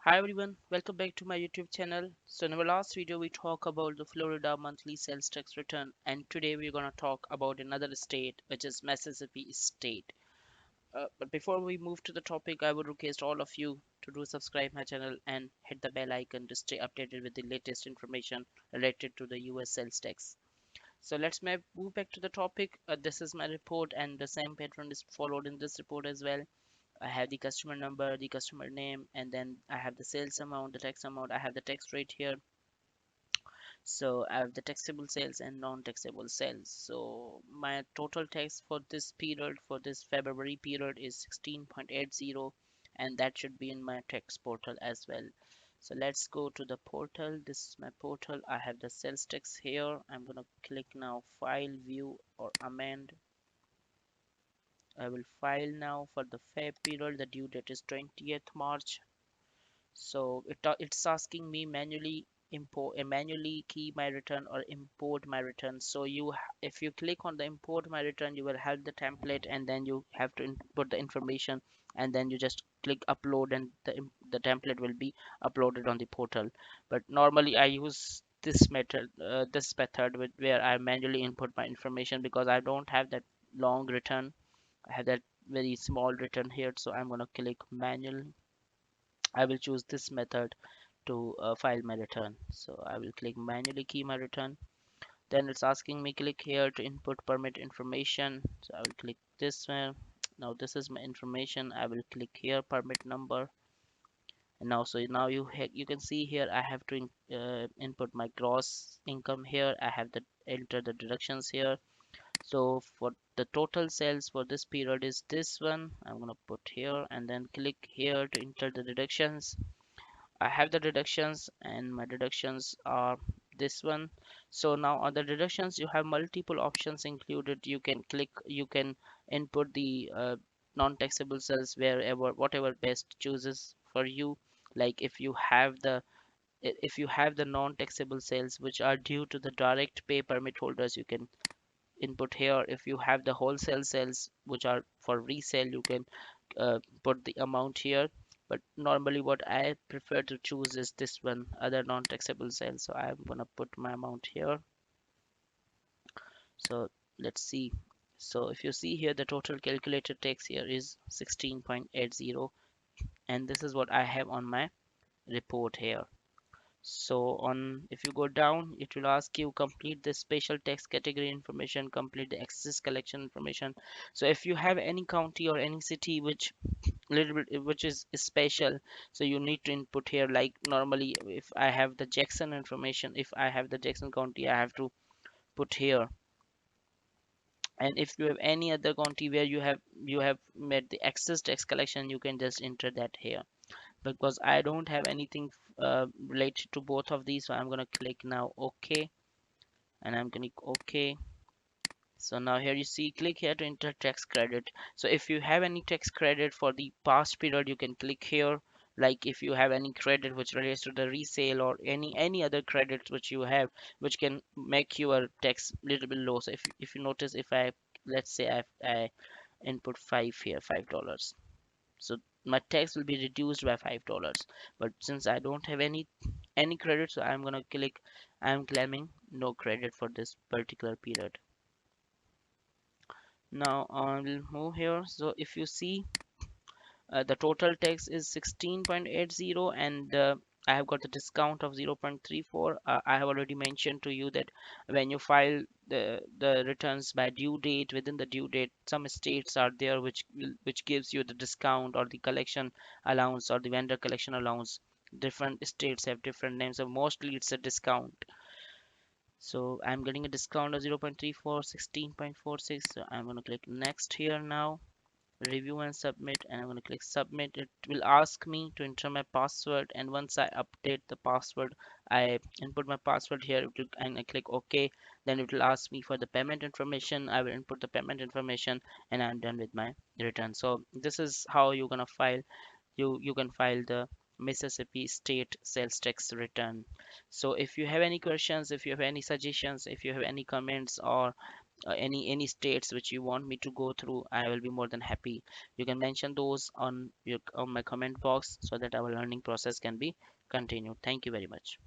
Hi everyone, welcome back to my YouTube channel. So in our last video we talked about the Florida monthly sales tax return, and today we're gonna talk about another state which is Mississippi state. But before we move to the topic, I would request all of you to do subscribe my channel and hit the bell icon to stay updated with the latest information related to the US sales tax. So move back to the topic. This is my report and the same pattern is followed in this report as well. I have the customer number, the customer name, and then I have the sales amount, the tax amount. I have the tax rate here. So I have the taxable sales and non-taxable sales. So my total tax for this period, for this February period, is 16.80, and that should be in my tax portal as well. So let's go to the portal. This is my portal. I have the sales tax here. I'm gonna click now File, View, or Amend. I will file now for the Feb period. The due date is 20th March. So it's asking me manually key my return or import my return. So if you click on the import my return, you will have the template, and then you have to input the information, and then you just click upload, and the template will be uploaded on the portal. But normally I use this method where I manually input my information, because I don't have that long return. I have that very small return here, so I'm gonna click manual. I will choose this method to file my return. So I will click manually key my return. Then it's asking me click here to input permit information. So I will click this one. Now this is my information. I will click here permit number. And now you can see here I have to input my gross income here. I have to enter the deductions here. So for the total sales for this period is this one. I'm gonna put here and then click here to enter the deductions. I have the deductions, and my deductions are this one. So now on the deductions you have multiple options included. You can input the non-taxable sales wherever whatever best chooses for you. Like if you have the non-taxable sales which are due to the direct pay permit holders, you can input here. If you have the wholesale sales which are for resale, you can put the amount here. But normally what I prefer to choose is this one, other non-taxable sales. So I'm gonna put my amount here. So let's see. So if you see here, the total calculated tax here is 16.80, and this is what I have on my report here. So on if you go down, it will ask you complete the special tax category information, complete the excess collection information. So if you have any county or any city which is special, so you need to input here. Like normally if I have the Jackson information, if I have the Jackson county, I have to put here. And if you have any other county where you have made the excess tax collection, you can just enter that here. Because I don't have anything related to both of these, so I'm gonna click now OK, and I'm gonna OK. So now here you see, click here to enter tax credit. So if you have any tax credit for the past period, you can click here. Like if you have any credit which relates to the resale, or any other credits which you have, which can make your tax little bit low. So if you notice, if I let's say I input five here, $5. So my tax will be reduced by $5. But since I don't have any credit, so I'm gonna click I'm claiming no credit for this particular period. Now we'll move here. So if you see, the total tax is 16.80, and I have got the discount of 0.34. I have already mentioned to you that when you file the returns by due date, within the due date, some states are there which gives you the discount or the collection allowance or the vendor collection allowance. Different states have different names, so mostly it's a discount. So I'm getting a discount of 0.34, 16.46. So I'm going to click next here now, review and submit, and I'm going to click submit. It will ask me to enter my password, and once I update the password, I input my password here, and I click OK. Then it will ask me for the payment information. I will input the payment information, and I'm done with my return. So this is how you're gonna file. You can file the Mississippi state sales tax return. So if you have any questions, if you have any suggestions, if you have any comments, or any states which you want me to go through, I will be more than happy. You can mention those on my comment box so that our learning process can be continued. Thank you very much.